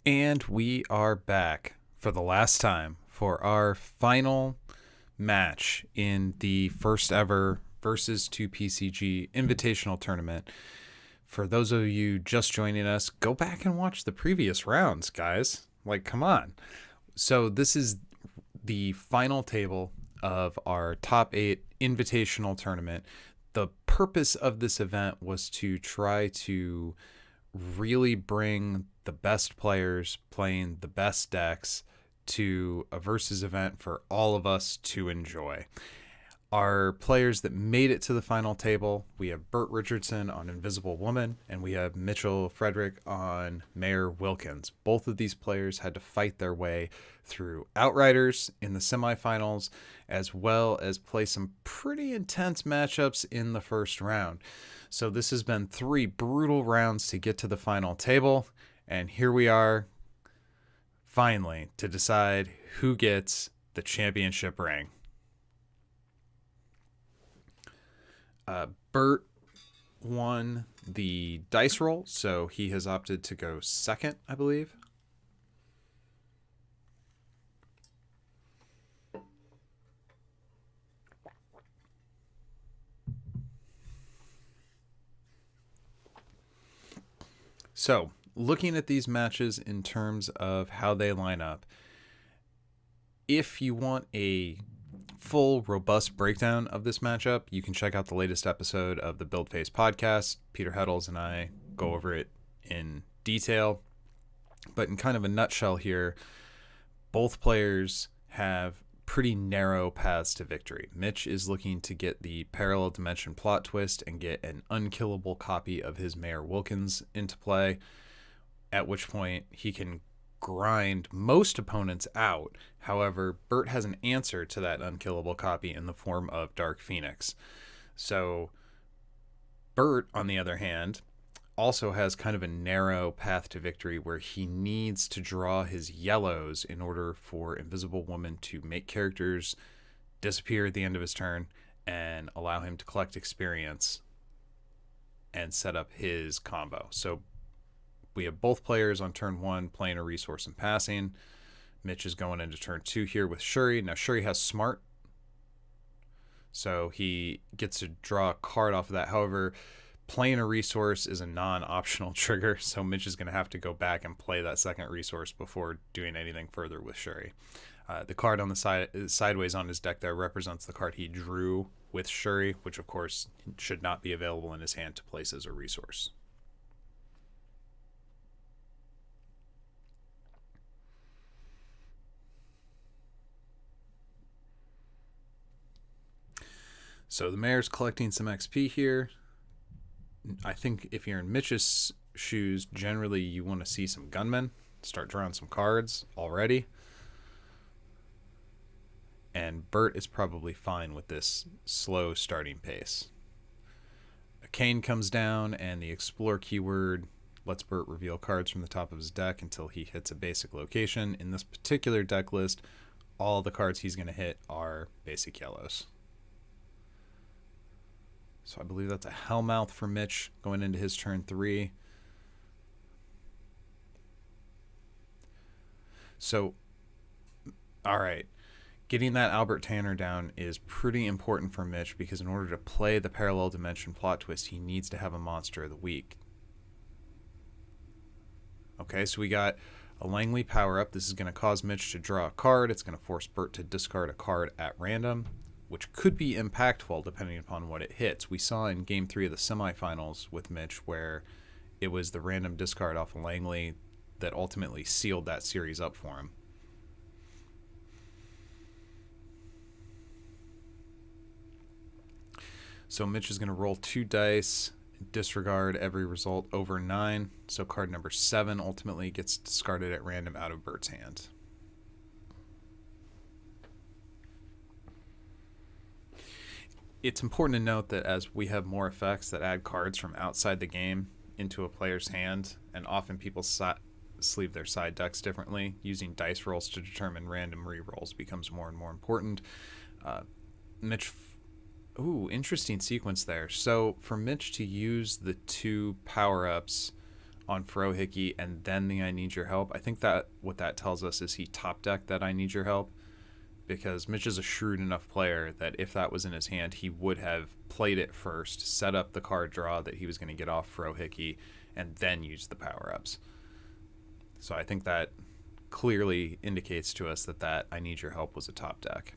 And we are back for the last time for our final match in the first ever Versus 2 PCG Invitational Tournament. For those of you just joining us, go back and watch the previous rounds, guys. Like, come on. So this is the final table of our top 8 Invitational Tournament. The purpose of this event was to try to really bring the best players playing the best decks to a versus event for all of us to enjoy. Our players that made it to the final table, we have Burt Richardson on Invisible Woman, and we have Mitchel Freiderick on Mayor Wilkins. Both of these players had to fight their way through Outriders in the semifinals, as well as play some pretty intense matchups in the first round. So this has been 3 brutal rounds to get to the final table, and here we are, finally, to decide who gets the championship ring. Burt won the dice roll, so he has opted to go second, I believe. So, looking at these matches in terms of how they line up, if you want a full, robust breakdown of this matchup, you can check out the latest episode of the Build Phase podcast. Peter Heddles and I go over it in detail. But in kind of a nutshell here, both players have pretty narrow paths to victory. Mitch is looking to get the parallel dimension plot twist and get an unkillable copy of his Mayor Wilkins into play, at which point he can grind most opponents out. However, Burt has an answer to that unkillable copy in the form of Dark Phoenix. So Burt, on the other hand, also has kind of a narrow path to victory where he needs to draw his yellows in order for Invisible Woman to make characters disappear at the end of his turn and allow him to collect experience and set up his combo. So we have both players on turn 1 playing a resource and passing. Mitch is going into turn 2 here with Shuri. Now Shuri has Smart, so he gets to draw a card off of that. However, playing a resource is a non-optional trigger, so Mitch is going to have to go back and play that second resource before doing anything further with Shuri. The card on the side sideways on his deck there represents the card he drew with Shuri, which of course should not be available in his hand to place as a resource. So the Mayor's collecting some XP here. I think if you're in Mitch's shoes, generally you want to see some gunmen. Start drawing some cards already. And Burt is probably fine with this slow starting pace. A cane comes down, and the Explore keyword lets Burt reveal cards from the top of his deck until he hits a basic location. In this particular deck list, all the cards he's going to hit are basic yellows. So I believe that's a Hellmouth for Mitch going into his turn 3. So, all right. Getting that Albert Tanner down is pretty important for Mitch because in order to play the Parallel Dimension plot twist, he needs to have a Monster of the Week. Okay, so we got a Langley power-up. This is going to cause Mitch to draw a card. It's going to force Burt to discard a card at random, which could be impactful depending upon what it hits. We saw in Game 3 of the semifinals with Mitch where it was the random discard off of Langley that ultimately sealed that series up for him. So Mitch is going to roll 2 dice, disregard every result over 9. So card number 7 ultimately gets discarded at random out of Burt's hand. It's important to note that as we have more effects that add cards from outside the game into a player's hand, and often people sleeve their side decks differently, using dice rolls to determine random rerolls becomes more and more important. Mitch, interesting sequence there. So for Mitch to use the 2 power-ups on Freiderick and then the I Need Your Help. I think that what that tells us is he top decked that I Need Your Help, because Mitch is a shrewd enough player that if that was in his hand, he would have played it first, set up the card draw that he was going to get off Freiderick, and then use the power-ups. So I think that clearly indicates to us that that I Need Your Help was a top deck.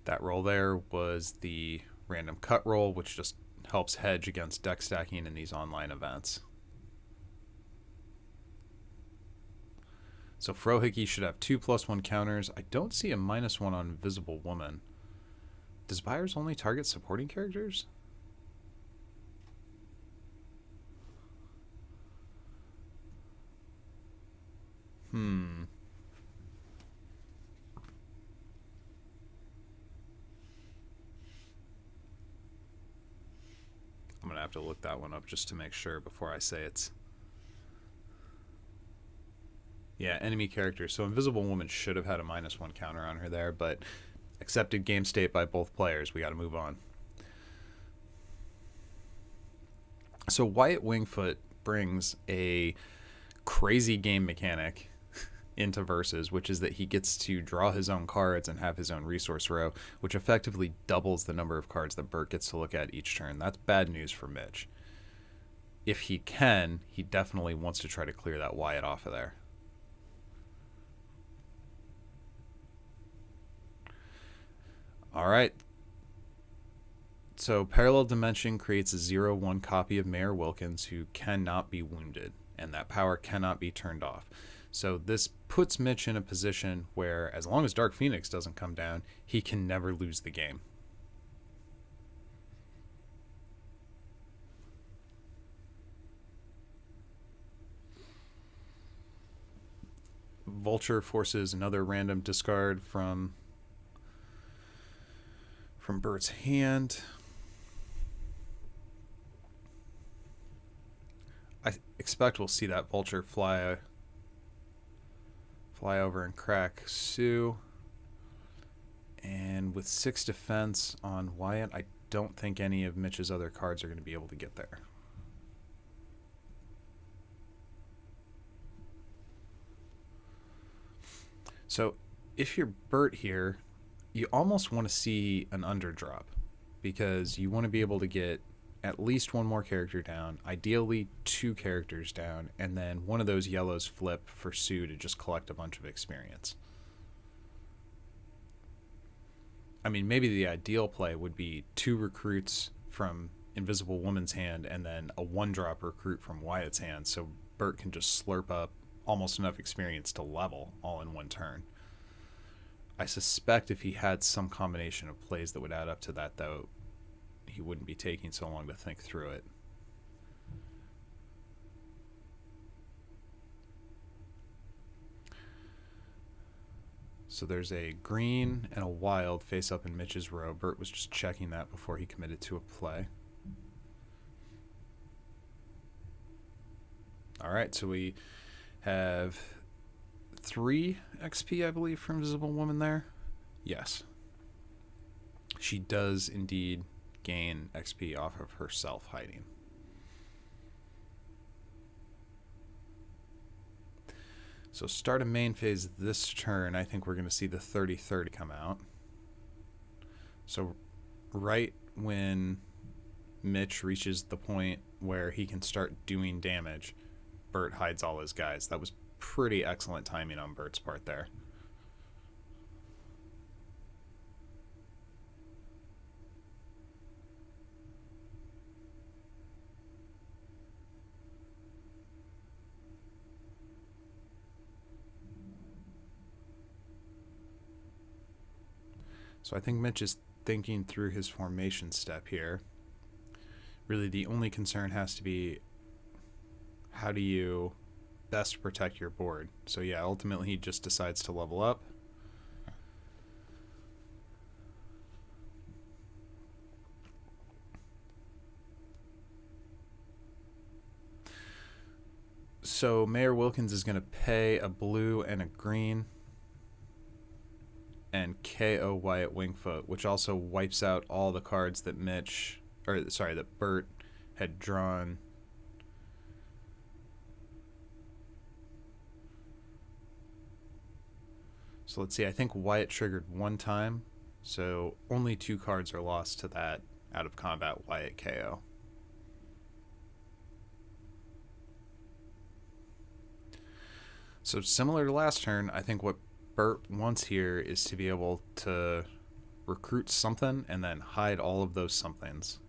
That roll there was the random cut roll, which just helps hedge against deck stacking in these online events. So Freiderick should have 2+1 counters. I don't see a -1 on Invisible Woman. Does buyers only target supporting characters? I'm going to have to look that one up just to make sure before I say it's... Yeah, enemy characters. So Invisible Woman should have had a -1 counter on her there, but accepted game state by both players. We got to move on. So Wyatt Wingfoot brings a crazy game mechanic into Versus, which is that he gets to draw his own cards and have his own resource row, which effectively doubles the number of cards that Burt gets to look at each turn. That's bad news for Mitch. If he can, he definitely wants to try to clear that Wyatt off of there. All right. So Parallel Dimension creates a 0/1 copy of Mayor Wilkins who cannot be wounded, and that power cannot be turned off. So this puts Mitch in a position where, as long as Dark Phoenix doesn't come down, he can never lose the game. Vulture forces another random discard from Burt's hand. I expect we'll see that Vulture fly over and crack Sue. And with 6 defense on Wyatt, I don't think any of Mitch's other cards are going to be able to get there. So if you're Burt here, you almost want to see an underdrop, because you want to be able to get at least one more character down, ideally 2 characters down, and then one of those yellows flip for Sue to just collect a bunch of experience. I mean, maybe the ideal play would be 2 recruits from Invisible Woman's hand and then a 1-drop recruit from Wyatt's hand, so Burt can just slurp up almost enough experience to level all in one turn. I suspect if he had some combination of plays that would add up to that, though, he wouldn't be taking so long to think through it. So there's a green and a wild face up in Mitch's row. Burt was just checking that before he committed to a play. All right, so we have 3 XP, I believe, from Invisible Woman there. Yes. She does indeed gain XP off of herself hiding. So start a main phase this turn. I think we're going to see the 30-30 come out. So right when Mitch reaches the point where he can start doing damage, Burt hides all his guys. That was pretty excellent timing on Burt's part there. So I think Mitch is thinking through his formation step here. Really, the only concern has to be, how do you best protect your board? So yeah, ultimately he just decides to level up. So Mayor Wilkins is going to pay a blue and a green and KO Wyatt Wingfoot, which also wipes out all the cards that that Burt had drawn. So let's see, I think Wyatt triggered one time, so only 2 cards are lost to that out of combat Wyatt KO. So similar to last turn, I think what Burt wants here is to be able to recruit something and then hide all of those somethings.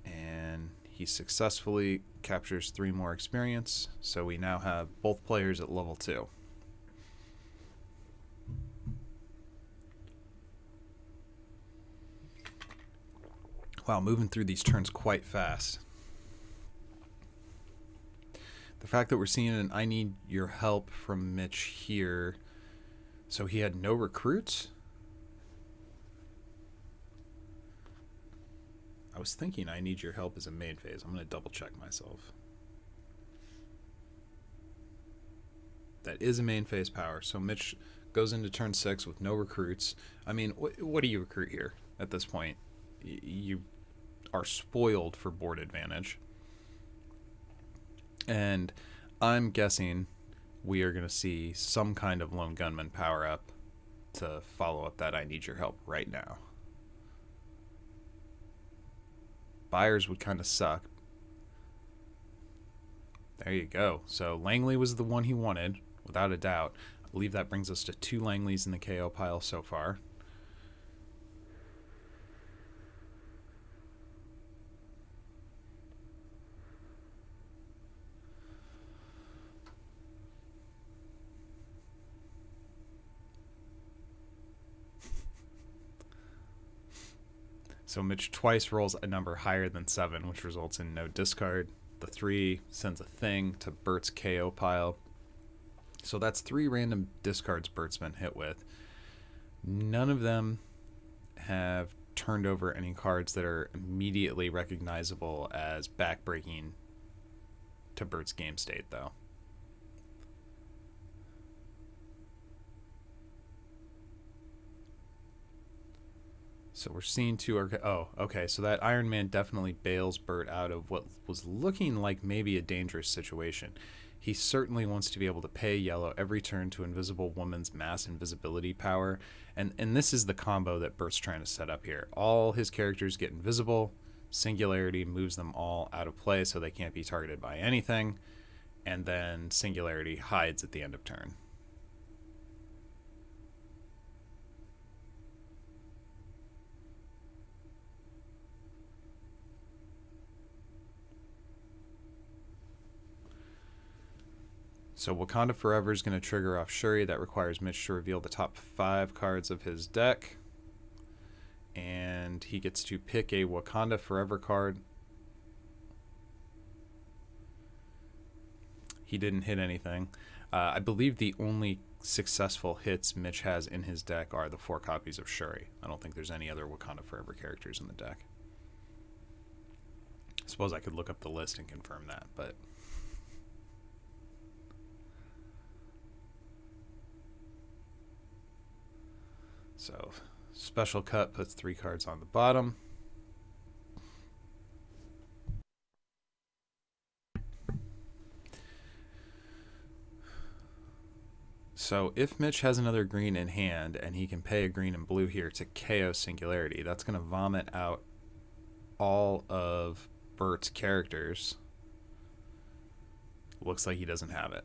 And he successfully captures 3 more experience, so we now have both players at level 2. Wow, moving through these turns quite fast. The fact that we're seeing an I need your help from Mitch here. So he had no recruits? I was thinking I need your help as a main phase. I'm going to double check myself. That is a main phase power. So Mitch goes into turn 6 with no recruits. I mean, what do you recruit here at this point? You are spoiled for board advantage. And I'm guessing we are going to see some kind of lone gunman power up to follow up that I need your help right now. Buyers would kind of suck. There you go. So Langley was the one he wanted, without a doubt. I believe that brings us to 2 Langleys in the KO pile so far. So Mitch twice rolls a number higher than 7, which results in no discard. The 3 sends a thing to Burt's KO pile. So that's 3 random discards Burt's been hit with. None of them have turned over any cards that are immediately recognizable as backbreaking to Burt's game state, though. So we're seeing 2. Oh, okay. So that Iron Man definitely bails Burt out of what was looking like maybe a dangerous situation. He certainly wants to be able to pay yellow every turn to Invisible Woman's mass invisibility power. And this is the combo that Burt's trying to set up here. All his characters get invisible. Singularity moves them all out of play so they can't be targeted by anything. And then Singularity hides at the end of turn. So Wakanda Forever is going to trigger off Shuri. That requires Mitch to reveal the top 5 cards of his deck. And he gets to pick a Wakanda Forever card. He didn't hit anything. I believe the only successful hits Mitch has in his deck are the 4 copies of Shuri. I don't think there's any other Wakanda Forever characters in the deck. I suppose I could look up the list and confirm that, but... So, Special Cut puts 3 cards on the bottom. So, if Mitch has another green in hand and he can pay a green and blue here to KO Singularity, that's going to vomit out all of Burt's characters. Looks like he doesn't have it.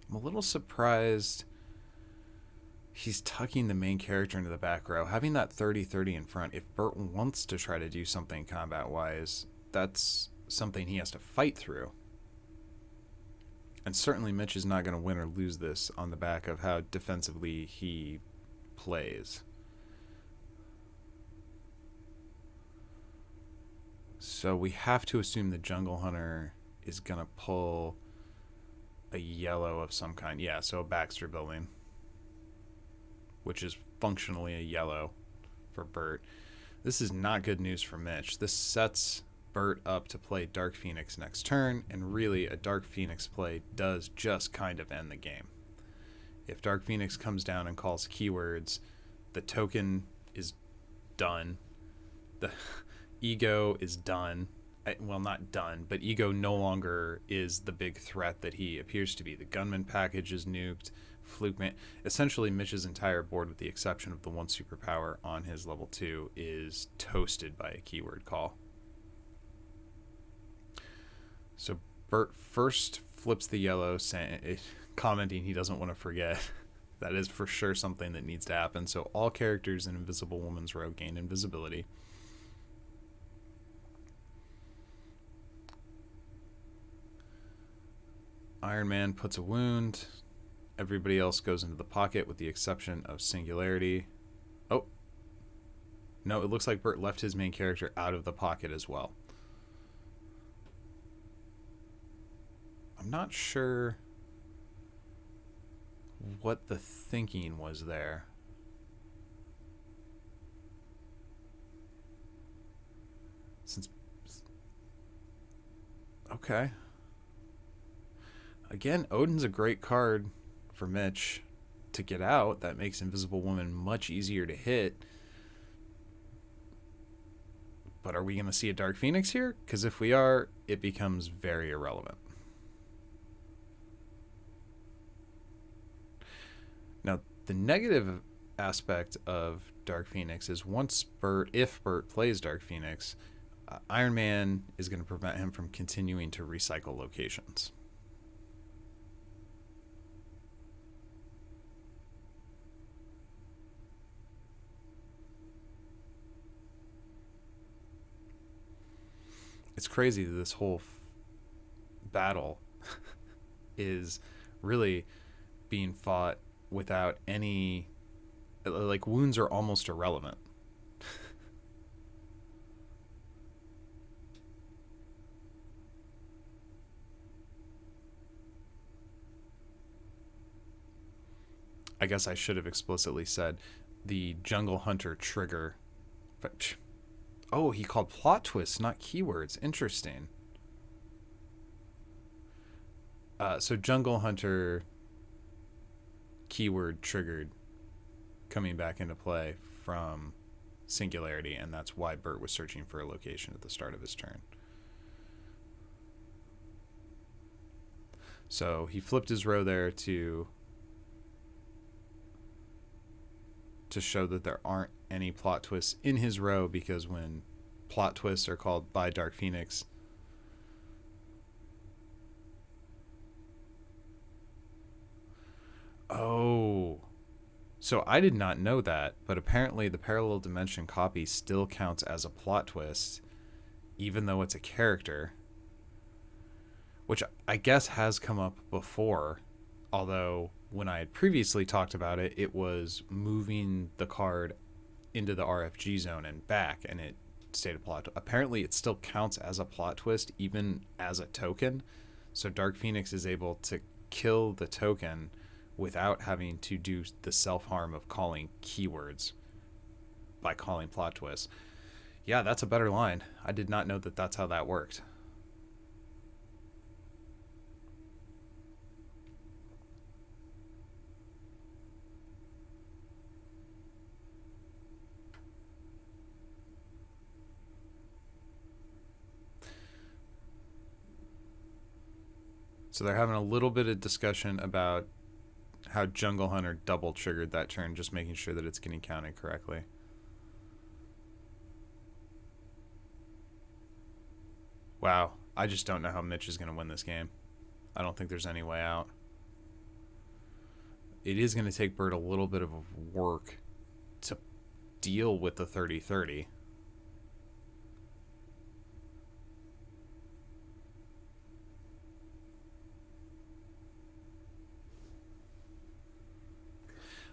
I'm a little surprised he's tucking the main character into the back row. Having that 30-30 in front, if Burt wants to try to do something combat-wise, that's something he has to fight through. And certainly Mitch is not going to win or lose this on the back of how defensively he plays. So we have to assume the Jungle Hunter is going to pull a yellow of some kind. Yeah, so a Baxter building, which is functionally a yellow for Burt. This is not good news for Mitch. This sets Burt up to play Dark Phoenix next turn, and really a Dark Phoenix play does just kind of end the game. If Dark Phoenix comes down and calls keywords, the token is done. The ego is done. Well, not done, but ego no longer is the big threat that he appears to be. The gunman package is nuked. Fluke man, essentially Mitch's entire board, with the exception of the one superpower on his level 2, is toasted by a keyword call. So Burt first flips the yellow, commenting he doesn't want to forget. That is for sure something that needs to happen. So all characters in Invisible Woman's row gain invisibility. Iron Man puts a wound. Everybody else goes into the pocket with the exception of Singularity. Oh. No, it looks like Burt left his main character out of the pocket as well. I'm not sure what the thinking was there. Okay. Again, Odin's a great card for Mitch to get out. That makes Invisible Woman much easier to hit. But are we going to see a Dark Phoenix here? Because if we are, it becomes very irrelevant. Now, the negative aspect of Dark Phoenix is if Burt plays Dark Phoenix, Iron Man is going to prevent him from continuing to recycle locations. It's crazy that this whole battle is really being fought without any, like, wounds are almost irrelevant. I guess I should have explicitly said the Jungle Hunter trigger. Oh, he called plot twists, not keywords. Interesting. So Jungle Hunter keyword triggered coming back into play from Singularity, and that's why Burt was searching for a location at the start of his turn. So he flipped his row there to show that there aren't any plot twists in his row, because when plot twists are called by Dark Phoenix, oh, so I did not know that, but apparently the parallel dimension copy still counts as a plot twist, even though it's a character, which I guess has come up before, although when I had previously talked about it, it was moving the card into the RFG zone and back, and it stayed a plot. Apparently it still counts as a plot twist, even as a token. So Dark Phoenix is able to kill the token without having to do the self-harm of calling keywords by calling plot twists. Yeah, that's a better line. I did not know that that's how that worked. So they're having a little bit of discussion about how Jungle Hunter double triggered that turn, just making sure that it's getting counted correctly. Wow, I just don't know how Mitch is going to win this game. I don't think there's any way out. It is going to take Burt a little bit of work to deal with the 30-30.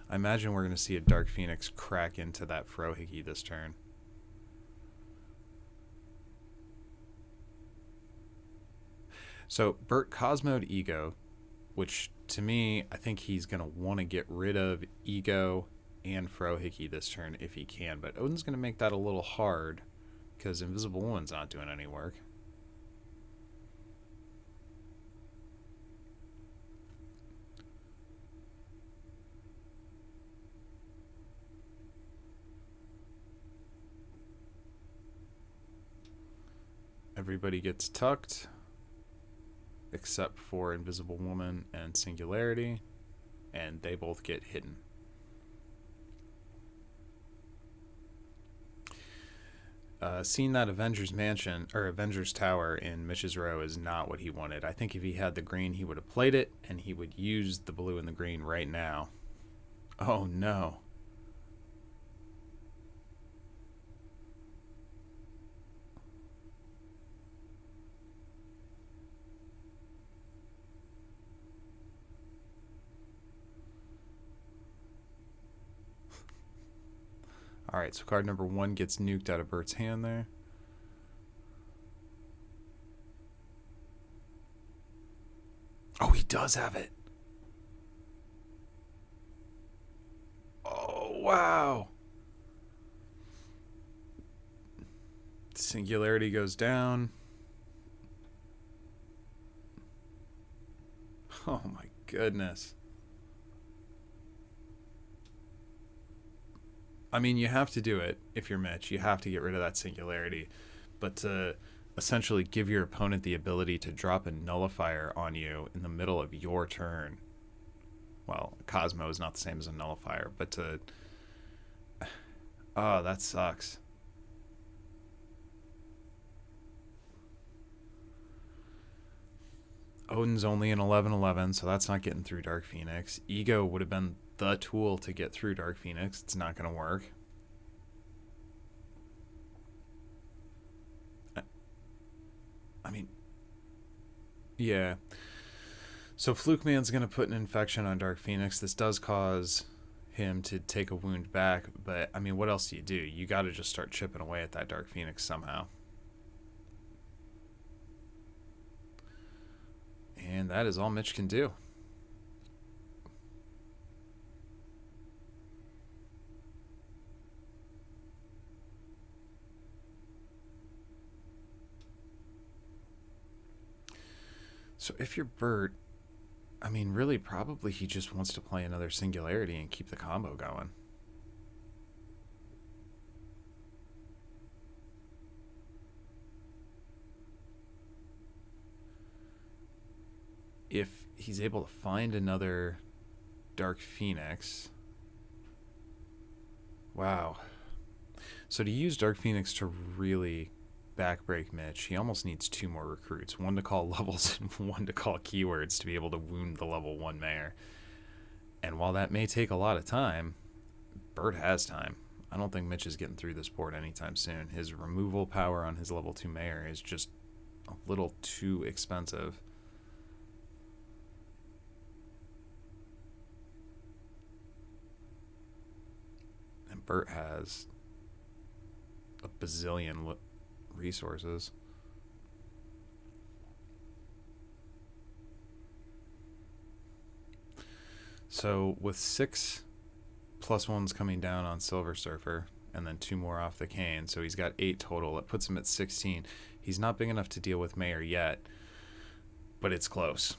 I imagine we're going to see a Dark Phoenix crack into that Frohiki this turn. So Burt Cosmo'd Ego, which to me, I think he's going to want to get rid of Ego and Frohickey this turn if he can, but Odin's going to make that a little hard because Invisible Woman's not doing any work. Everybody gets tucked except for Invisible Woman and Singularity, and they both get hidden. Seeing that Avengers Mansion or Avengers Tower in Mitch's row is not what he wanted. I think if he had the green, he would have played it, and he would use the blue and the green right now. Oh no. Alright, so card number 1 gets nuked out of Burt's hand there. Oh, he does have it. Oh, wow. Singularity goes down. Oh my goodness. I mean, you have to do it if you're Mitch. You have to get rid of that Singularity. But to essentially give your opponent the ability to drop a nullifier on you in the middle of your turn. Well, Cosmo is not the same as a nullifier, but to... Oh, that sucks. Odin's only an 11/11, so that's not getting through Dark Phoenix. Ego would have been the tool to get through Dark Phoenix. It's not going to work. I mean, yeah. So Fluke Man's going to put an infection on Dark Phoenix. This does cause him to take a wound back, but I mean, what else do? You got to just start chipping away at that Dark Phoenix somehow. And that is all Mitch can do. So if you're Burt, I mean, really, probably he just wants to play another Singularity and keep the combo going. If he's able to find another Dark Phoenix... Wow. So to use Dark Phoenix to really backbreak Mitch, he almost needs 2 more recruits. 1 to call levels and 1 to call keywords to be able to wound the level 1 mayor. And while that may take a lot of time, Burt has time. I don't think Mitch is getting through this board anytime soon. His removal power on his level 2 mayor is just a little too expensive. And Burt has a bazillion resources. So with 6 +1s coming down on Silver Surfer and then 2 more off the cane, so he's got 8 total. It puts him at 16. He's not big enough to deal with Mayor yet, but it's close.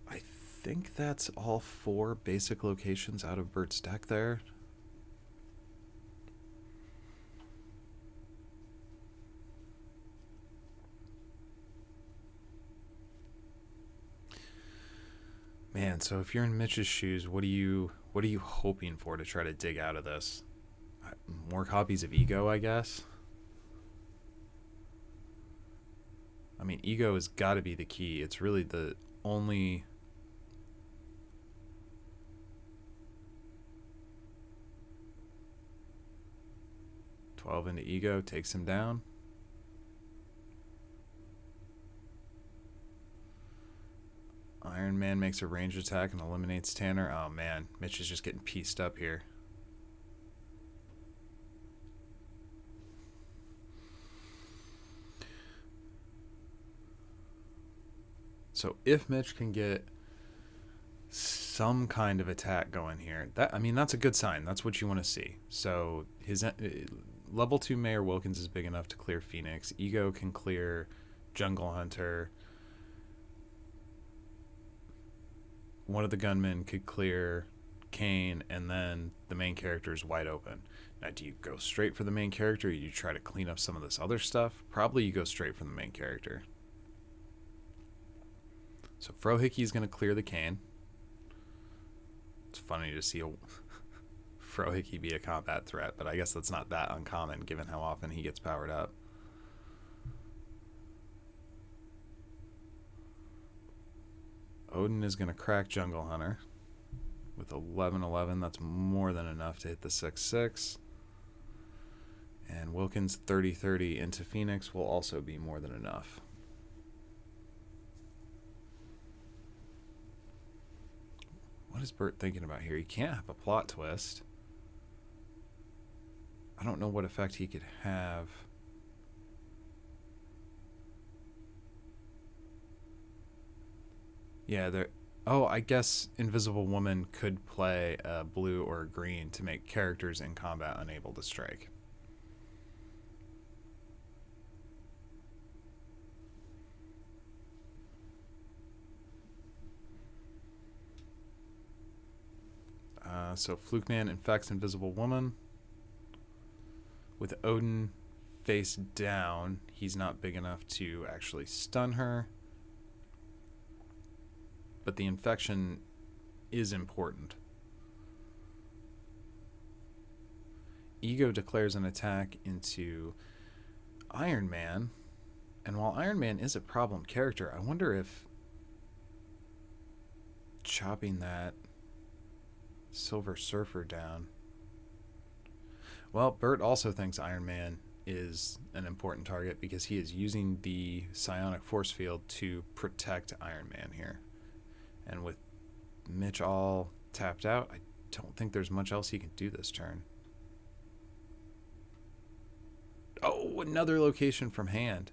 I think that's all 4 basic locations out of Burt's deck there. Man, so if you're in Mitch's shoes, what are you hoping for to try to dig out of this? More copies of Ego, I guess. I mean, Ego has got to be the key. It's really the only... "12 into Ego takes him down. Iron Man makes a range attack and eliminates Tanner. Oh man, Mitch is just getting pieced up here. So if Mitch can get some kind of attack going here, that's a good sign. That's what you want to see. So his level 2 Mayor Wilkins is big enough to clear Phoenix. Ego can clear Jungle Hunter. One of the gunmen could clear Kane, and then the main character is wide open. Now, do you go straight for the main character, or you try to clean up some of this other stuff? Probably you go straight for the main character. So Frohickey's going to clear the Kane. It's funny to see a Frohickey be a combat threat, but I guess that's not that uncommon given how often he gets powered up. Odin is going to crack Jungle Hunter with 11-11. That's more than enough to hit the 6-6. And Wilkins 30-30 into Phoenix will also be more than enough. What is Burt thinking about here? He can't have a plot twist. I don't know what effect he could have. Yeah, there. Oh, I guess Invisible Woman could play a blue or a green to make characters in combat unable to strike. So Flukeman infects Invisible Woman. With Odin face down, he's not big enough to actually stun her. But the infection is important. Ego declares an attack into Iron Man. And while Iron Man is a problem character, I wonder if chopping that Silver Surfer down. Well, Burt also thinks Iron Man is an important target because he is using the psionic force field to protect Iron Man here. And with Mitch all tapped out, I don't think there's much else he can do this turn. Oh, another location from hand.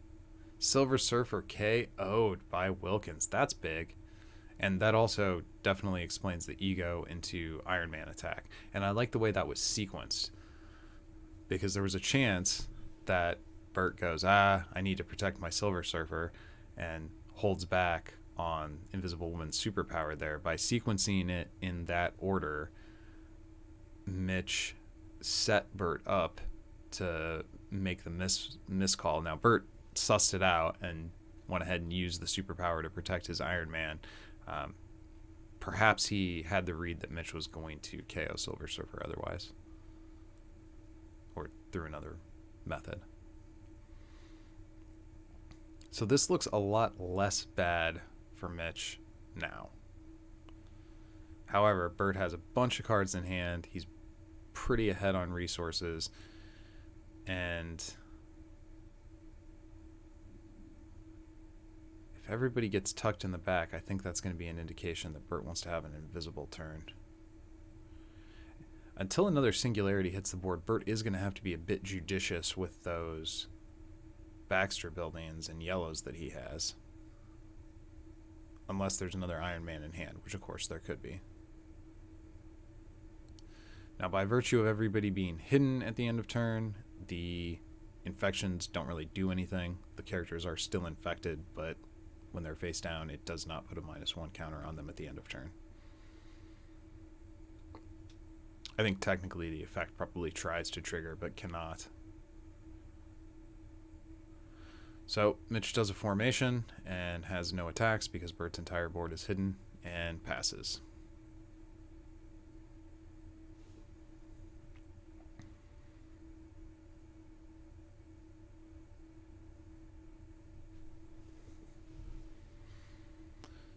Silver Surfer KO'd by Wilkins. That's big. And that also definitely explains the Ego into Iron Man attack. And I like the way that was sequenced. Because there was a chance that Burt goes, I need to protect my Silver Surfer, and holds back on Invisible Woman's superpower there. By sequencing it in that order, Mitch set Burt up to make the miscall. Now, Burt sussed it out and went ahead and used the superpower to protect his Iron Man. Perhaps he had the read that Mitch was going to KO Silver Surfer otherwise. Or through another method. So this looks a lot less bad for Mitch now. However, Burt has a bunch of cards in hand. He's pretty ahead on resources. And if everybody gets tucked in the back, I think that's going to be an indication that Burt wants to have an invisible turn. Until another singularity hits the board, Burt is going to have to be a bit judicious with those Baxter buildings and yellows that he has. Unless there's another Iron Man in hand, which of course there could be. Now, by virtue of everybody being hidden at the end of turn, the infections don't really do anything. The characters are still infected, but when they're face down, it does not put a -1 counter on them at the end of turn. I think technically the effect probably tries to trigger, but cannot. So Mitch does a formation and has no attacks because Burt's entire board is hidden, and passes.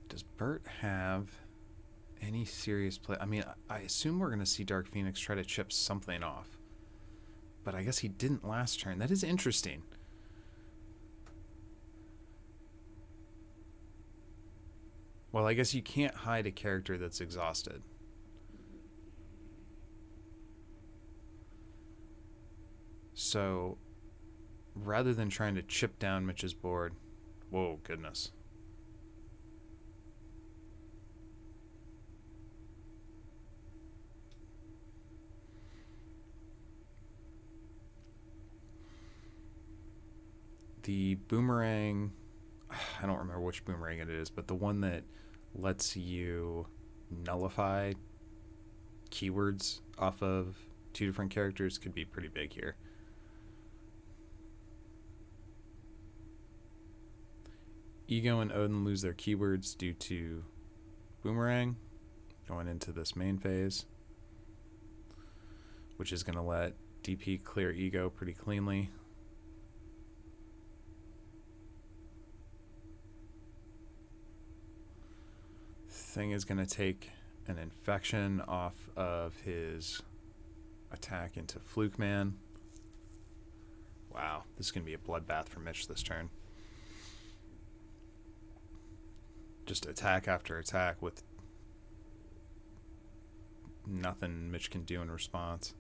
Does Burt have any serious play? I mean, I assume we're going to see Dark Phoenix try to chip something off. But I guess he didn't last turn. That is interesting. Well, I guess you can't hide a character that's exhausted. So, rather than trying to chip down Mitch's board... Whoa, goodness. The boomerang, I don't remember which boomerang it is, but the one that lets you nullify keywords off of two different characters could be pretty big here. Ego and Odin lose their keywords due to boomerang going into this main phase, which is going to let DP clear Ego pretty cleanly. Thing is going to take an infection off of his attack into Fluke Man. Wow, this is going to be a bloodbath for Mitch this turn. Just attack after attack with nothing Mitch can do in response.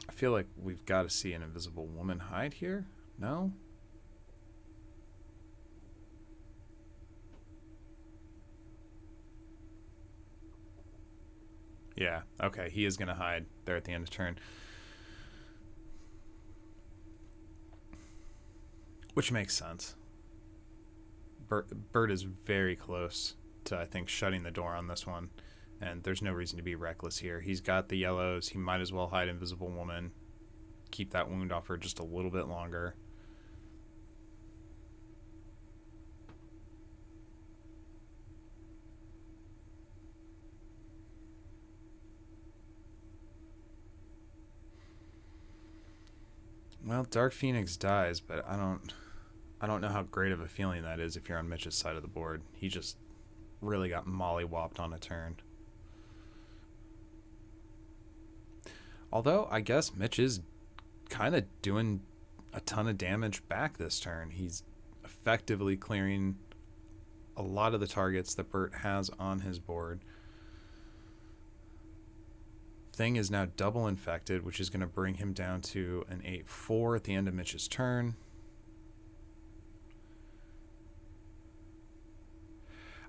I feel like we've got to see an invisible woman hide here. No? Yeah, okay, he is going to hide there at the end of turn. Which makes sense. Burt is very close to, I think, shutting the door on this one. And there's no reason to be reckless here. He's got the yellows. He might as well hide Invisible Woman. Keep that wound off her just a little bit longer. Well, Dark Phoenix dies, but I don't know how great of a feeling that is if you're on Mitch's side of the board. He just really got mollywopped on a turn. Although, I guess Mitch is kind of doing a ton of damage back this turn. He's effectively clearing a lot of the targets that Burt has on his board. Thing is now double infected, which is going to bring him down to an 8-4 at the end of Mitch's turn.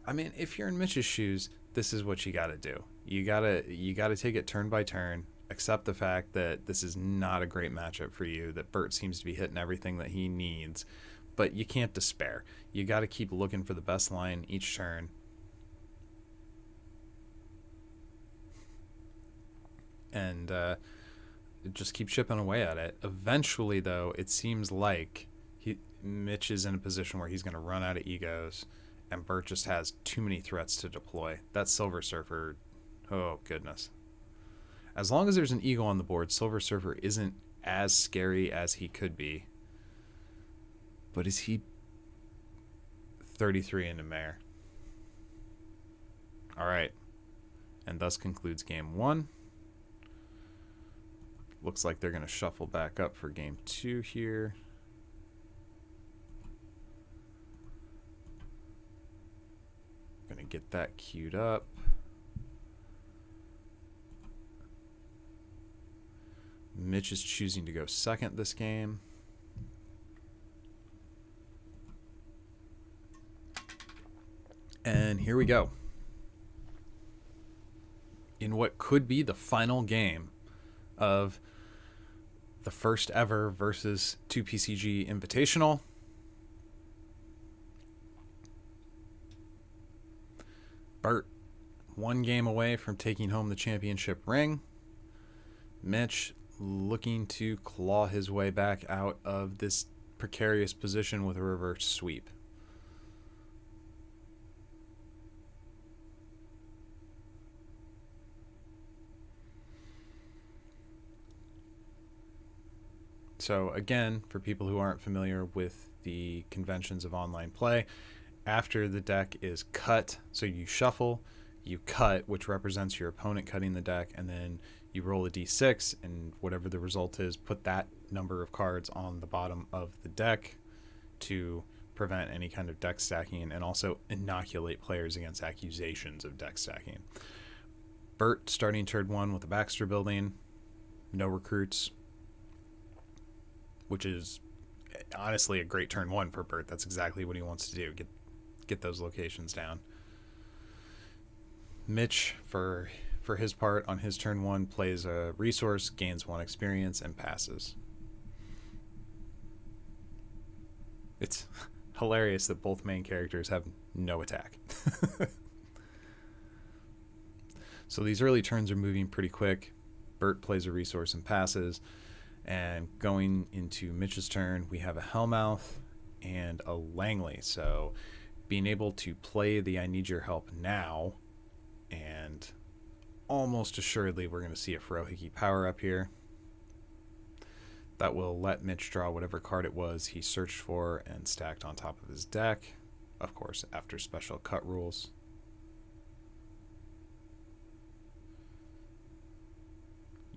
I mean, if you're in Mitch's shoes, this is what you got to do. You gotta take it turn by turn. Accept the fact that this is not a great matchup for you, that Burt seems to be hitting everything that he needs, but you can't despair. You got to keep looking for the best line each turn. And just keep chipping away at it. Eventually, though, it seems like Mitch is in a position where he's going to run out of egos, and Burt just has too many threats to deploy. That Silver Surfer, oh goodness. As long as there's an ego on the board, Silver Surfer isn't as scary as he could be. But is he 33 into Mare? All right. And thus concludes game 1. Looks like they're going to shuffle back up for game 2 here. Going to get that queued up. Mitch is choosing to go second this game. And here we go. In what could be the final game of the first ever versus 2PCG Invitational. Burt, one game away from taking home the championship ring. Mitch looking to claw his way back out of this precarious position with a reverse sweep. So again, for people who aren't familiar with the conventions of online play, after the deck is cut, so you shuffle, you cut, which represents your opponent cutting the deck, and then you roll a d6, and whatever the result is, put that number of cards on the bottom of the deck to prevent any kind of deck stacking and also inoculate players against accusations of deck stacking. Burt starting turn 1 with a Baxter building, no recruits, which is honestly a great turn 1 for Burt. That's exactly what he wants to do, get those locations down. Mitch, for his part, on his turn 1, plays a resource, gains 1 experience, and passes. It's hilarious that both main characters have no attack. So these early turns are moving pretty quick. Burt plays a resource and passes. And going into Mitch's turn, we have a Hellmouth and a Langley. So being able to play the I need your help now, and almost assuredly we're going to see a Freiderick power up here. That will let Mitch draw whatever card it was he searched for and stacked on top of his deck. Of course, after special cut rules.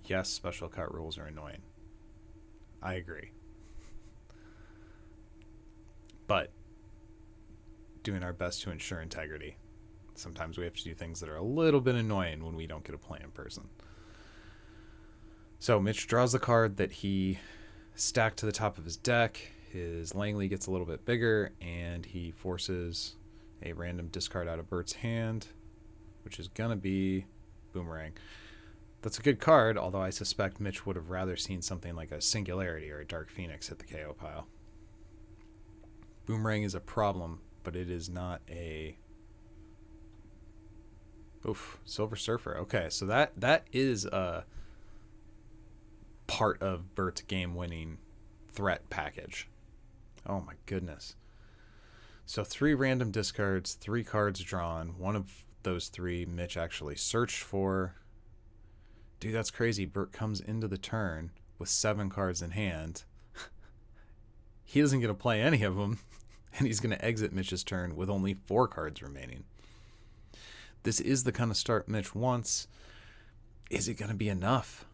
Yes, special cut rules are annoying. I agree. But doing our best to ensure integrity. Sometimes we have to do things that are a little bit annoying when we don't get a play in person. So Mitch draws the card that he stacked to the top of his deck. His Langley gets a little bit bigger, and he forces a random discard out of Burt's hand, which is going to be Boomerang. That's a good card, although I suspect Mitch would have rather seen something like a Singularity or a Dark Phoenix hit the KO pile. Boomerang is a problem, but it is not a... Oof, Silver Surfer. Okay, so that is a part of Burt's game-winning threat package. Oh my goodness. So 3 random discards, 3 cards drawn. One of those 3 Mitch actually searched for. Dude, that's crazy. Burt comes into the turn with 7 cards in hand. He doesn't get to play any of them, and he's going to exit Mitch's turn with only 4 cards remaining. This is the kind of start Mitch wants. Is it going to be enough?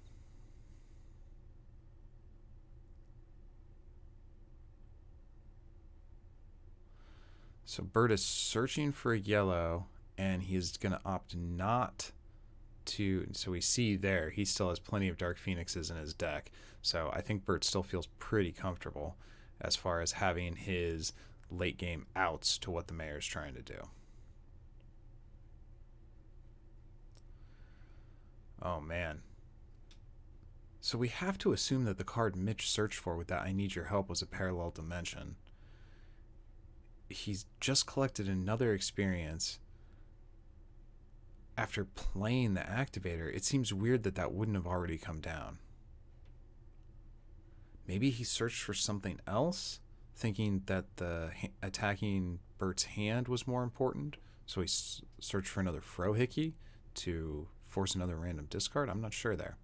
So Burt is searching for a yellow, and he's going to opt not to. So we see there, he still has plenty of Dark Phoenixes in his deck. So I think Burt still feels pretty comfortable as far as having his late game outs to what the mayor's trying to do. Oh, man. So we have to assume that the card Mitch searched for with that I need your help was a parallel dimension. He's just collected another experience after playing the activator. It seems weird that that wouldn't have already come down. Maybe he searched for something else, thinking that the attacking Burt's hand was more important. So he searched for another Freiderick to force another random discard. I'm not sure there.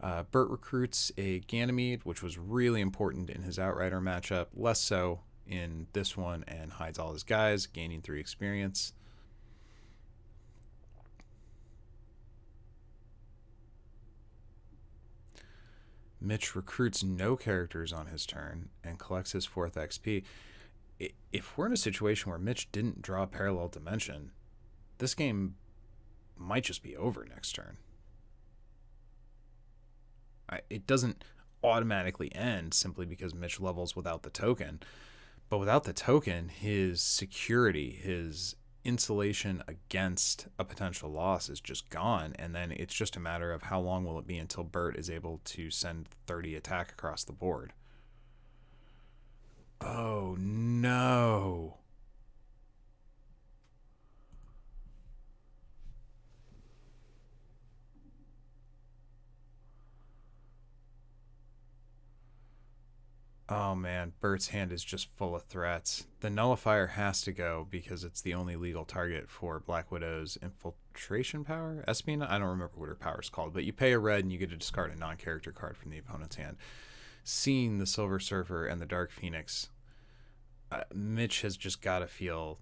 Burt recruits a Ganymede, which was really important in his Outrider matchup, less so in this one, and hides all his guys, gaining 3 experience. Mitch recruits no characters on his turn and collects his 4th XP. If we're in a situation where Mitch didn't draw a parallel dimension, this game might just be over next turn. It doesn't automatically end simply because Mitch levels without the token. But without the token, his security, his insulation against a potential loss is just gone. And then it's just a matter of how long will it be until Burt is able to send 30 attack across the board. Oh, no. Oh man, Burt's hand is just full of threats. The nullifier has to go because it's the only legal target for Black Widow's infiltration power? Espionage? I don't remember what her power is called, but you pay a red and you get to discard a non-character card from the opponent's hand. Seeing the Silver Surfer and the Dark Phoenix, Mitch has just got to feel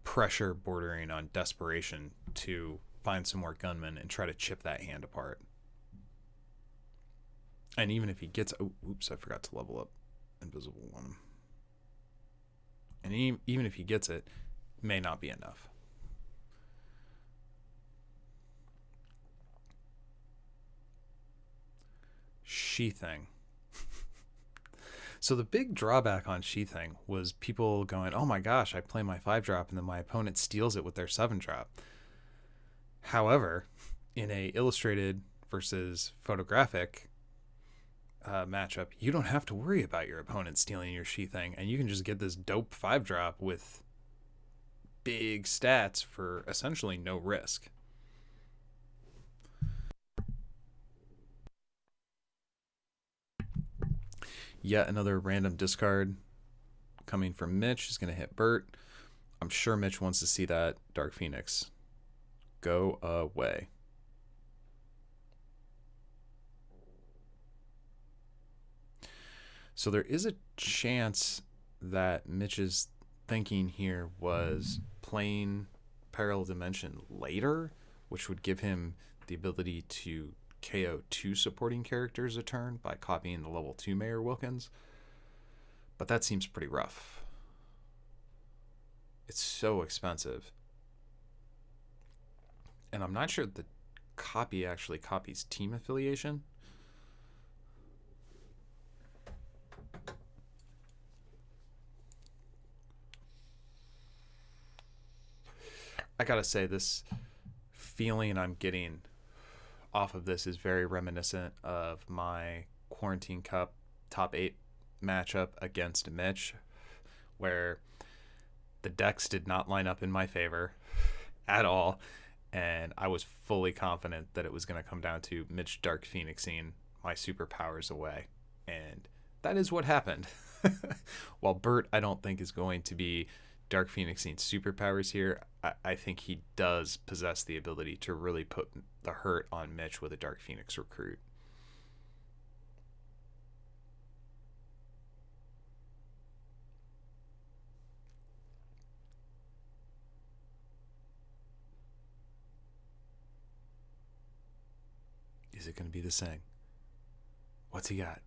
pressure bordering on desperation to find some more gunmen and try to chip that hand apart. And even if he gets... Oh, oops, I forgot to level up Invisible One. And even if he gets it, may not be enough. She-Thing. So the big drawback on Sheathing was people going, "Oh my gosh, I play my 5-drop and then my opponent steals it with their 7-drop." However, in a illustrated versus photographic matchup, you don't have to worry about your opponent stealing your Sheathing, and you can just get this dope 5-drop with big stats for essentially no risk. Yet another random discard coming from Mitch is going to hit Burt. I'm sure Mitch wants to see that Dark Phoenix go away. So there is a chance that Mitch's thinking here was playing Parallel Dimension later, which would give him the ability to KO 2 supporting characters a turn by copying the level 2 Mayor Wilkins. But that seems pretty rough. It's so expensive. And I'm not sure the copy actually copies team affiliation. I gotta say, this feeling I'm getting off of this is very reminiscent of my Quarantine Cup top 8 matchup against Mitch, where the decks did not line up in my favor at all, and I was fully confident that it was going to come down to Mitch Dark Phoenixing my superpowers away, and that is what happened. While Burt, I don't think, is going to be Dark Phoenixing superpowers here, I think he does possess the ability to really put the hurt on Mitch with a Dark Phoenix recruit. Is it going to be the same? What's he got?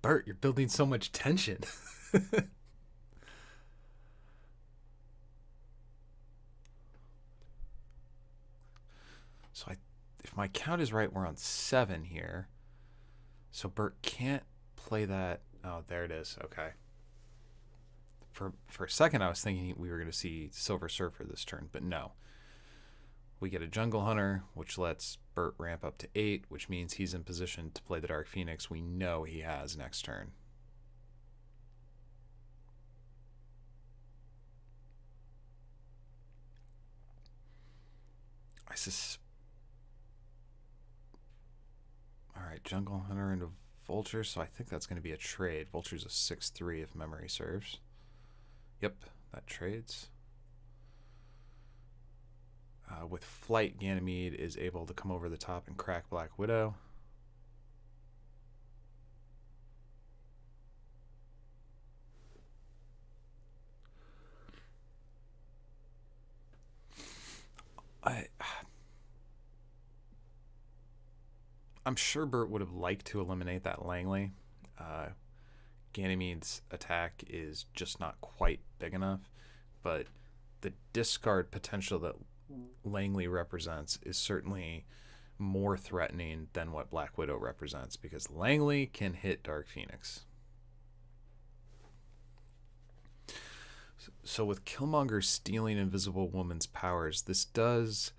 Burt, you're building so much tension. So if my count is right, we're on 7 here. So Burt can't play that. Oh, there it is. Okay. For a second, I was thinking we were going to see Silver Surfer this turn, but no. We get a Jungle Hunter, which lets Burt ramp up to 8, which means he's in position to play the Dark Phoenix we know he has next turn. Alright, Jungle Hunter into Vulture, so I think that's going to be a trade. Vulture's a 6/3 if memory serves. Yep, that trades. With Flight, Ganymede is able to come over the top and crack Black Widow. I'm sure Burt would have liked to eliminate that Langley. Ganymede's attack is just not quite big enough, but the discard potential that Langley represents is certainly more threatening than what Black Widow represents, because Langley can hit Dark Phoenix. So with Killmonger stealing Invisible Woman's powers, this does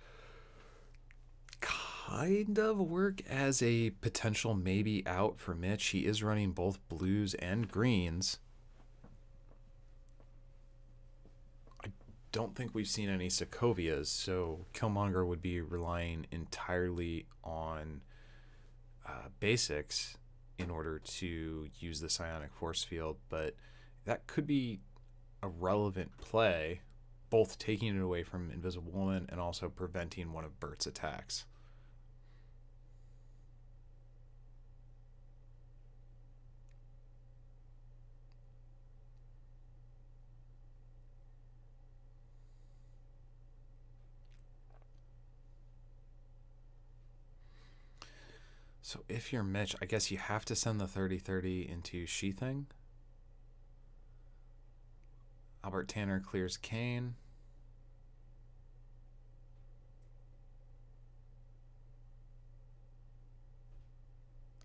kind of work as a potential maybe out for Mitch. He is running both blues and greens. I don't think we've seen any Sokovias, so Killmonger would be relying entirely on basics in order to use the psionic force field, but that could be a relevant play, both taking it away from Invisible Woman and also preventing one of Burt's attacks. So if you're Mitch, I guess you have to send the 30/30 into Sheathing. Albert Tanner clears Kane.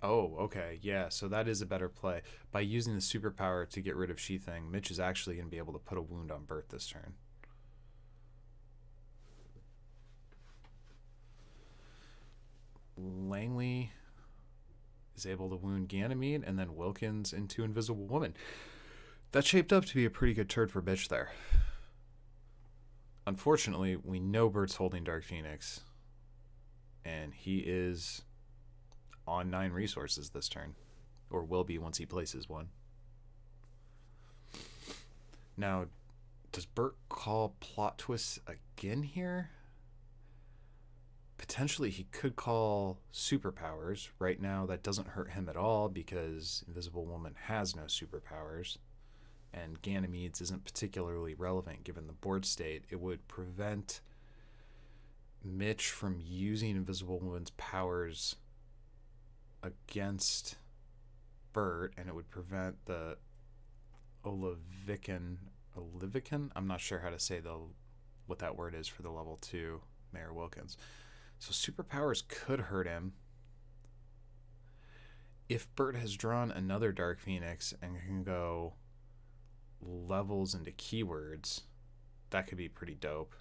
Oh, okay. Yeah, so that is a better play. By using the superpower to get rid of She-Thing, Mitch is actually going to be able to put a wound on Burt this turn. Langley is able to wound Ganymede, and then Wilkins into Invisible Woman. That shaped up to be a pretty good turn for Mitch there. Unfortunately, we know Burt's holding Dark Phoenix, and he is on 9 resources this turn, or will be once he places one. Now, does Burt call plot twists again here? Potentially he could call superpowers. Right now that doesn't hurt him at all because Invisible Woman has no superpowers, and Ganymede's isn't particularly relevant given the board state. It would prevent Mitch from using Invisible Woman's powers against Burt, and it would prevent the Olivican. I'm not sure how to say what that word is for the level 2 Mayor Wilkins. So superpowers could hurt him. If Burt has drawn another Dark Phoenix and can go levels into keywords, that could be pretty dope.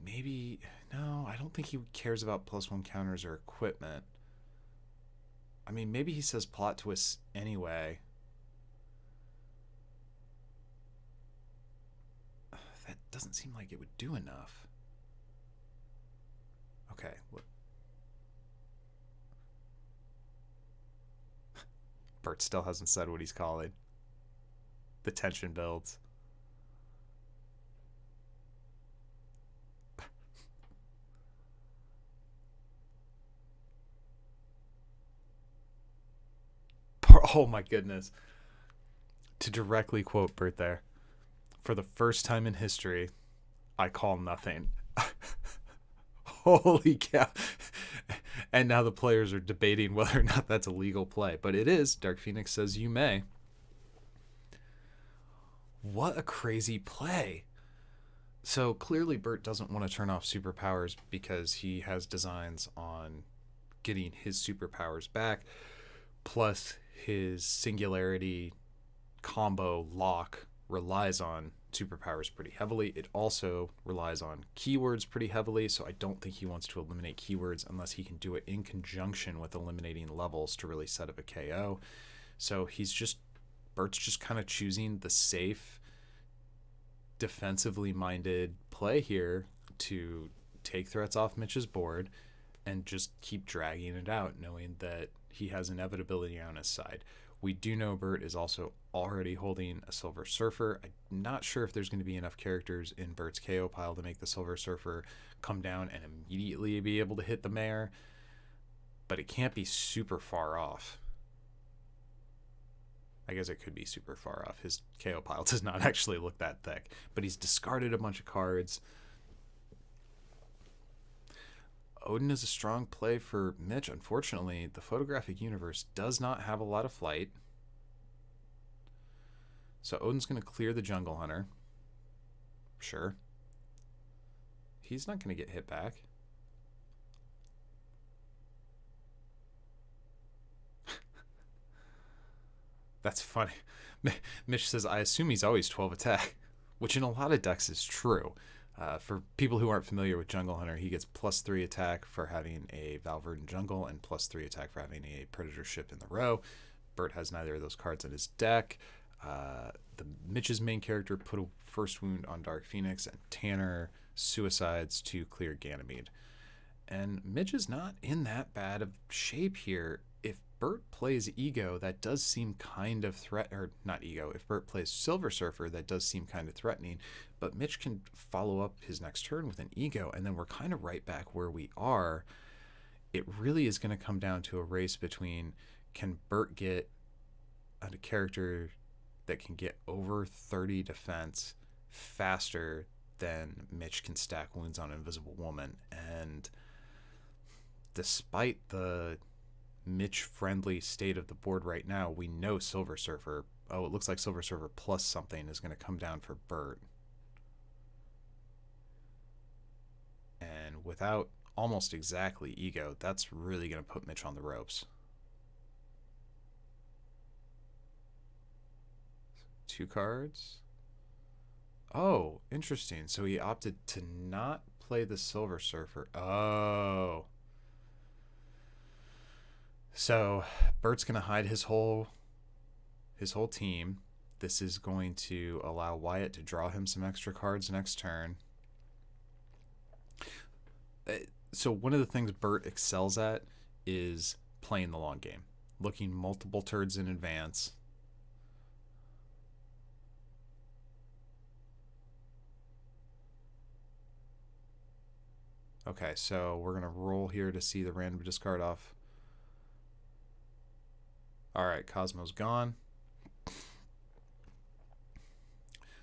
Maybe, no, I don't think he cares about +1 counters or equipment. I mean, maybe he says plot twists anyway. That doesn't seem like it would do enough. Okay. Burt still hasn't said what he's calling. The tension builds. Oh my goodness. To directly quote Burt there, for the first time in history, I call nothing. Holy cow. And now the players are debating whether or not that's a legal play. But it is. Dark Phoenix says you may. What a crazy play. So clearly Burt doesn't want to turn off superpowers because he has designs on getting his superpowers back. Plus his singularity combo lock relies on superpowers pretty heavily. It also relies on keywords pretty heavily, so I don't think he wants to eliminate keywords unless he can do it in conjunction with eliminating levels to really set up a KO. So Burt's just kind of choosing the safe, defensively minded play here to take threats off Mitch's board and just keep dragging it out, knowing that he has inevitability on his side. We do know Burt is also already holding a Silver Surfer. I'm not sure if there's going to be enough characters in Burt's KO pile to make the Silver Surfer come down and immediately be able to hit the mayor, but it can't be super far off. I guess it could be super far off. His KO pile does not actually look that thick, but he's discarded a bunch of cards. Odin is a strong play for Mitch. Unfortunately, the photographic universe does not have a lot of flight. So Odin's going to clear the Jungle Hunter. Sure. He's not going to get hit back. That's funny. Mitch says, I assume he's always 12 attack, which in a lot of decks is true. For people who aren't familiar with Jungle Hunter, he gets +3 attack for having a Valverdin Jungle and +3 attack for having a Predator ship in the row. Burt has neither of those cards in his deck. Mitch's main character put a first wound on Dark Phoenix, and Tanner suicides to clear Ganymede. And Mitch is not in that bad of shape here. If Burt plays Ego, that does seem kind of not Ego. If Burt plays Silver Surfer, that does seem kind of threatening. But Mitch can follow up his next turn with an Ego, and then we're kind of right back where we are. It really is going to come down to a race between, can Burt get a character that can get over 30 defense faster than Mitch can stack wounds on Invisible Woman. And despite the Mitch-friendly state of the board right now, we know Silver Surfer, it looks like Silver Surfer plus something is going to come down for Burt. And without almost exactly ego. That's really going to put Mitch on the ropes. 2 cards. Oh, interesting. So he opted to not play the Silver Surfer. Oh. So Burt's going to hide his whole team. This is going to allow Wyatt to draw him some extra cards next turn. So one of the things Burt excels at is playing the long game, looking multiple turns in advance. Okay, so we're going to roll here to see the random discard off. All right, Cosmo's gone.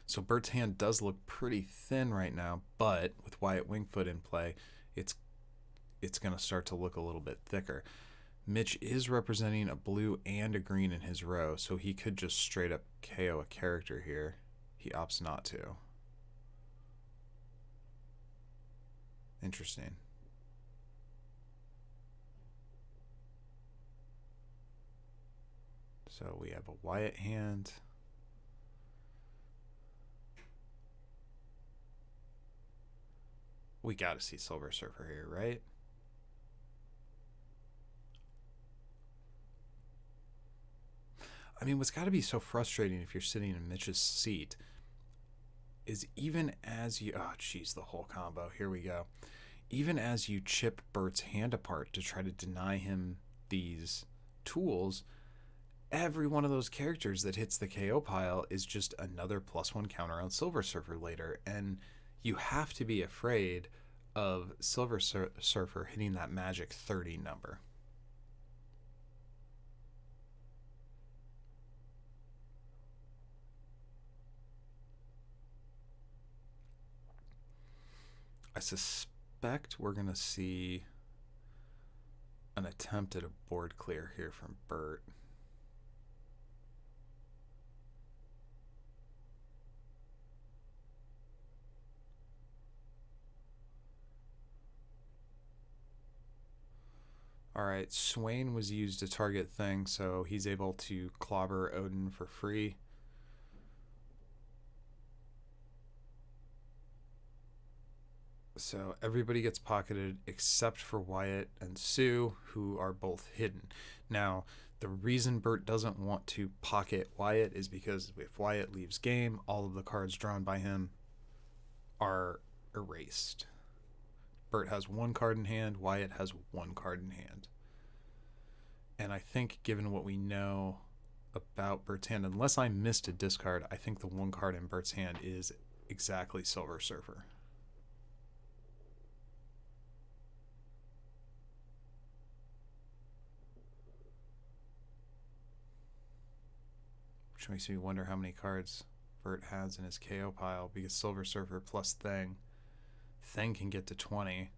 So Burt's hand does look pretty thin right now, but with Wyatt Wingfoot in play, it's going to start to look a little bit thicker. Mitch is representing a blue and a green in his row, so he could just straight up KO a character here. He opts not to. Interesting. So we have a Wyatt hand. We got to see Silver Surfer here, right? I mean, what's got to be so frustrating if you're sitting in Mitch's seat is even as you... Oh, geez, the whole combo. Here we go. Even as you chip Burt's hand apart to try to deny him these tools, every one of those characters that hits the KO pile is just another +1 counter on Silver Surfer later, and you have to be afraid of Silver Surfer hitting that magic 30 number. I suspect we're going to see an attempt at a board clear here from Burt. All right, Swain was used to target thing, so he's able to clobber Odin for free. So everybody gets pocketed except for Wyatt and Sue, who are both hidden. Now, the reason Burt doesn't want to pocket Wyatt is because if Wyatt leaves game, all of the cards drawn by him are erased. Burt has 1 card in hand, Wyatt has 1 card in hand. And I think given what we know about Burt's hand, unless I missed a discard, I think the 1 card in Burt's hand is exactly Silver Surfer. Which makes me wonder how many cards Burt has in his KO pile, because Silver Surfer plus Thing can get to 20.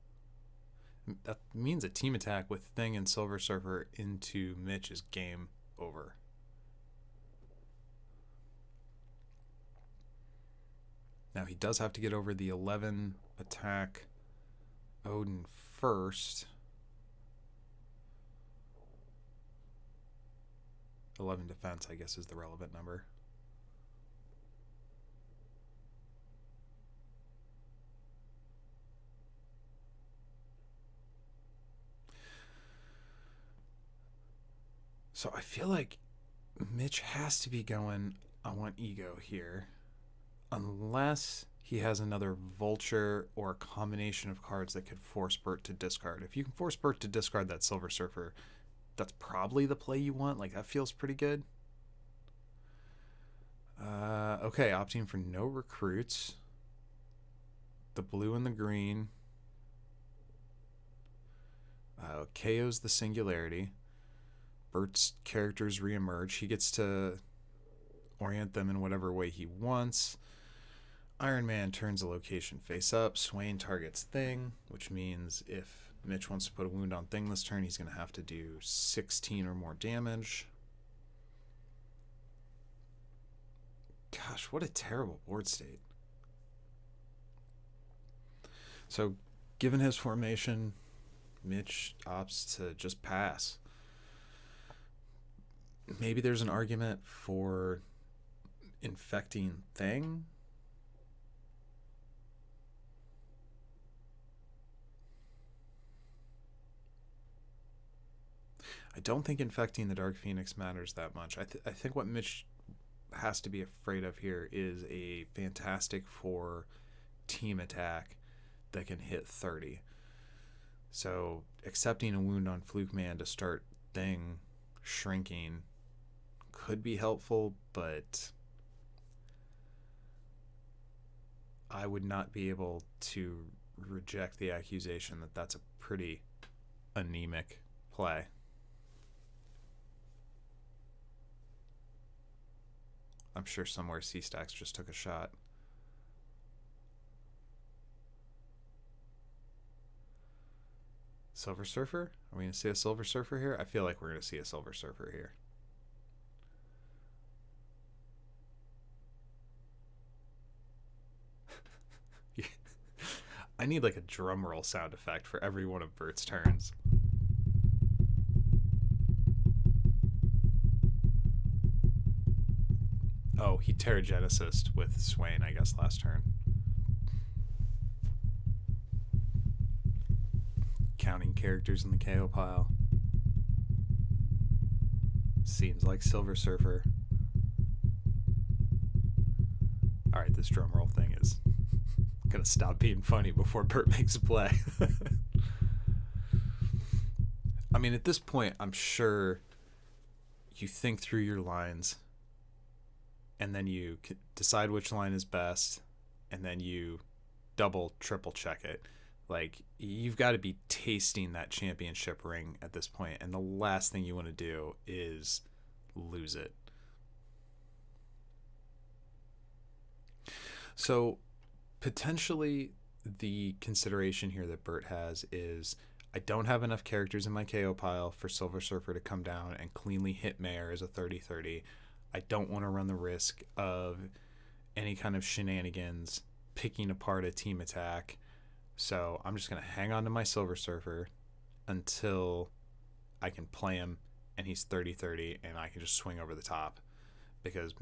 That means a team attack with Thing and Silver Surfer into Mitch is game over. Now he does have to get over the 11 attack Odin first. 11 defense, I guess, is the relevant number. So I feel like Mitch has to be going, I want ego here. Unless he has another vulture or a combination of cards that could force Burt to discard. If you can force Burt to discard that Silver Surfer, that's probably the play you want. Like, that feels pretty good. Okay, opting for no recruits. The blue and the green. KO's the Singularity. Burt's characters reemerge. He gets to orient them in whatever way he wants. Iron Man turns a location face up. Swain targets Thing, which means if Mitch wants to put a wound on Thing this turn, he's going to have to do 16 or more damage. Gosh, what a terrible board state. So, given his formation, Mitch opts to just pass. Maybe there's an argument for infecting Thing. I don't think infecting the Dark Phoenix matters that much. I think what Mitch has to be afraid of here is a Fantastic Four team attack that can hit 30. So accepting a wound on Fluke Man to start Thing shrinking could be helpful, but I would not be able to reject the accusation that that's a pretty anemic play. I'm sure somewhere C-Stacks just took a shot. Silver Surfer? Are we going to see a Silver Surfer here? I feel like we're going to see a Silver Surfer here. I need like a drum roll sound effect for every one of Burt's turns. Oh, he Terrigenesis with Swain, I guess, last turn. Counting characters in the KO pile. Seems like Silver Surfer. Alright, this drum roll thing is gonna stop being funny before Burt makes a play. I mean, at this point, I'm sure you think through your lines and then you decide which line is best and then you double, triple check it. Like, you've got to be tasting that championship ring at this point, and the last thing you want to do is lose it. So potentially the consideration here that Burt has is I don't have enough characters in my KO pile for Silver Surfer to come down and cleanly hit Mayor as a 30-30. I don't want to run the risk of any kind of shenanigans picking apart a team attack. So I'm just going to hang on to my Silver Surfer until I can play him and he's 30-30 and I can just swing over the top. Because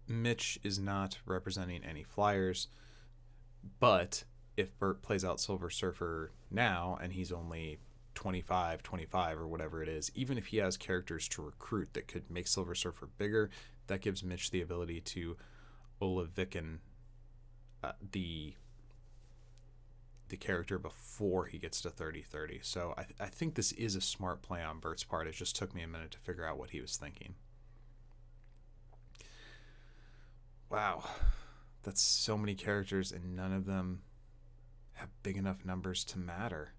Mitch is not representing any flyers, but if Burt plays out Silver Surfer now and he's only 25 or whatever it is, even if he has characters to recruit that could make Silver Surfer bigger, that gives Mitch the ability to Olaviken the character before he gets to 30-30. So I think this is a smart play on Burt's part. It just took me a minute to figure out what he was thinking. Wow, that's so many characters and none of them have big enough numbers to matter.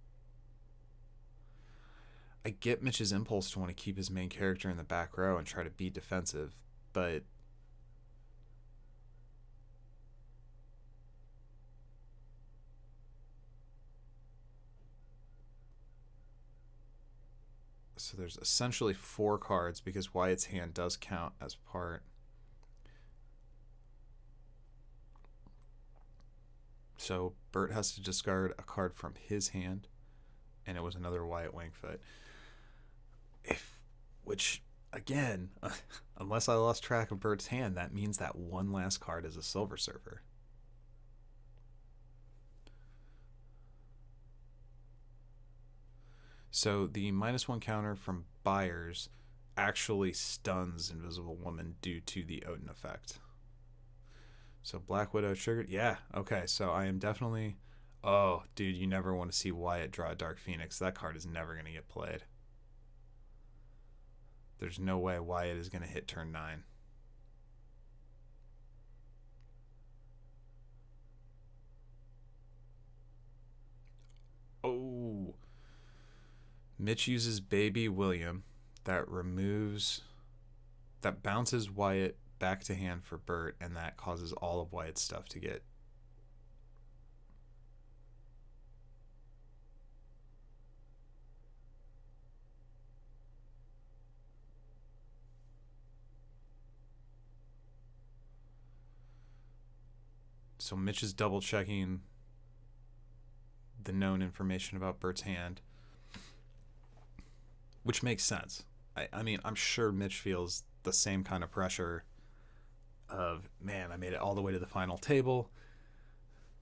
I get Mitch's impulse to want to keep his main character in the back row and try to be defensive, but so there's essentially 4 cards because Wyatt's hand does count as part. So Burt has to discard a card from his hand, and it was another Wyatt Wingfoot. Which, again, unless I lost track of Burt's hand, that means that one last card is a Silver Surfer. So the -1 counter from Byers actually stuns Invisible Woman due to the Odin effect. So Black Widow triggered. Yeah, okay, so I am definitely... Oh, dude, you never want to see Wyatt draw a Dark Phoenix. That card is never going to get played. There's no way Wyatt is going to hit turn 9. Oh. Mitch uses Baby William. That bounces Wyatt back to hand for Burt, and that causes all of Wyatt's stuff to get... So Mitch is double checking the known information about Burt's hand, which makes sense. I mean, I'm sure Mitch feels the same kind of pressure of, man, I made it all the way to the final table.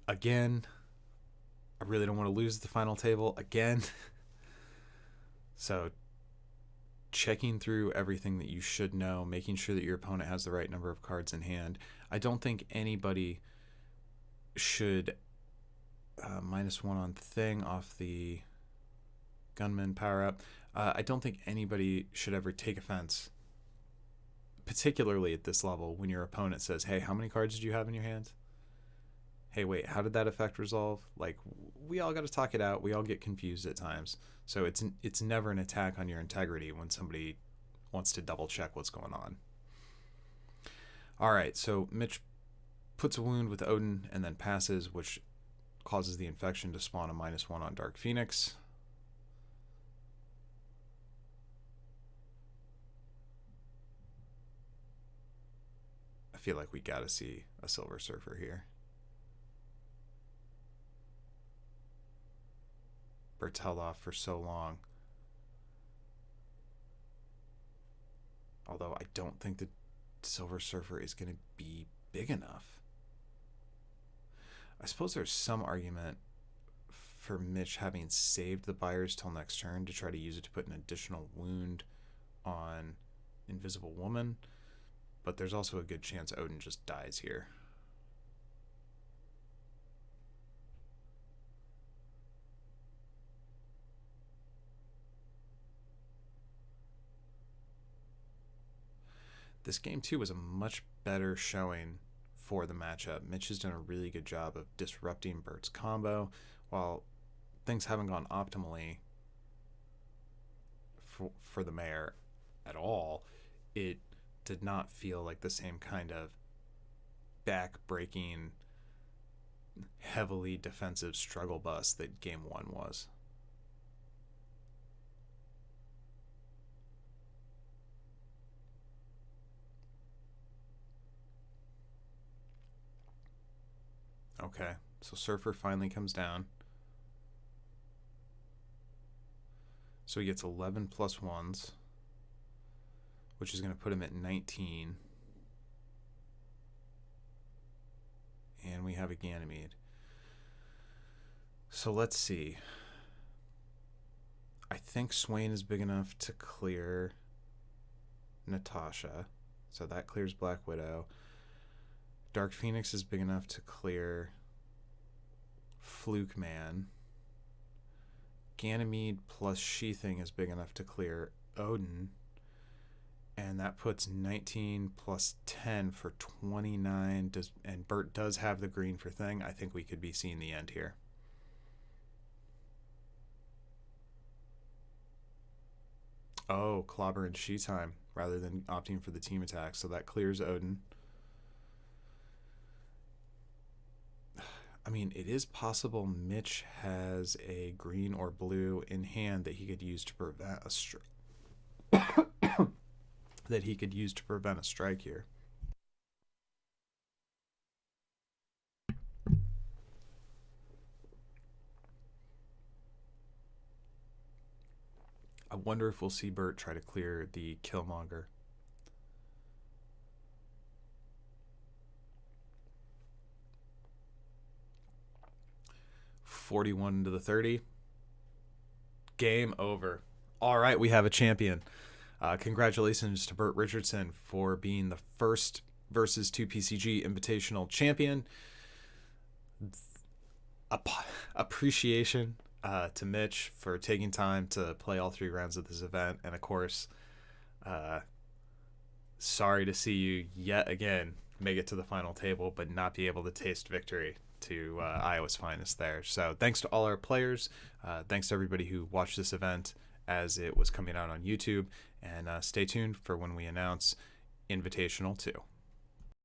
Again, I really don't want to lose the final table again. So checking through everything that you should know, making sure that your opponent has the right number of cards in hand. I don't think anybody should -1 on thing off the gunman power up. I don't think anybody should ever take offense, particularly at this level, when your opponent says, hey, how many cards did you have in your hand? Hey, wait, how did that effect resolve? Like, we all got to talk it out. We all get confused at times. So it's never an attack on your integrity when somebody wants to double check what's going on. All right, so Mitch puts a wound with Odin and then passes, which causes the infection to spawn a -1 on Dark Phoenix. I feel like we got to see a Silver Surfer here. Burt's held off for so long. Although I don't think the Silver Surfer is going to be big enough. I suppose there's some argument for Mitch having saved the buyers till next turn to try to use it to put an additional wound on Invisible Woman, but there's also a good chance Odin just dies here. This game, too, was a much better showing for the matchup. Mitch has done a really good job of disrupting Burt's combo. While things haven't gone optimally for the mayor at all, it did not feel like the same kind of back-breaking, heavily defensive struggle bus that Game 1 was. Okay, so Surfer finally comes down. So he gets 11 +1s, which is going to put him at 19. And we have a Ganymede. So let's see. I think Swain is big enough to clear Natasha. So that clears Black Widow. Dark Phoenix is big enough to clear Fluke Man. Ganymede plus Sheathing is big enough to clear Odin. And that puts 19 plus 10 for 29. And Burt does have the green for Thing. I think we could be seeing the end here. Oh, Clobber and She Time rather than opting for the team attack. So that clears Odin. I mean, it is possible Mitch has a green or blue in hand that he could use to prevent a strike. That he could use to prevent a strike here. I wonder if we'll see Burt try to clear the Killmonger. $41 to the 30. Game over. All right, we have a champion. Congratulations to Burt Richardson for being the first versus 2PCG Invitational champion. Appreciation to Mitch for taking time to play all 3 rounds of this event. And of course, sorry to see you yet again make it to the final table, but not be able to taste victory to Iowa's finest there. So thanks to all our players. Thanks to everybody who watched this event as it was coming out on YouTube. And stay tuned for when we announce Invitational 2.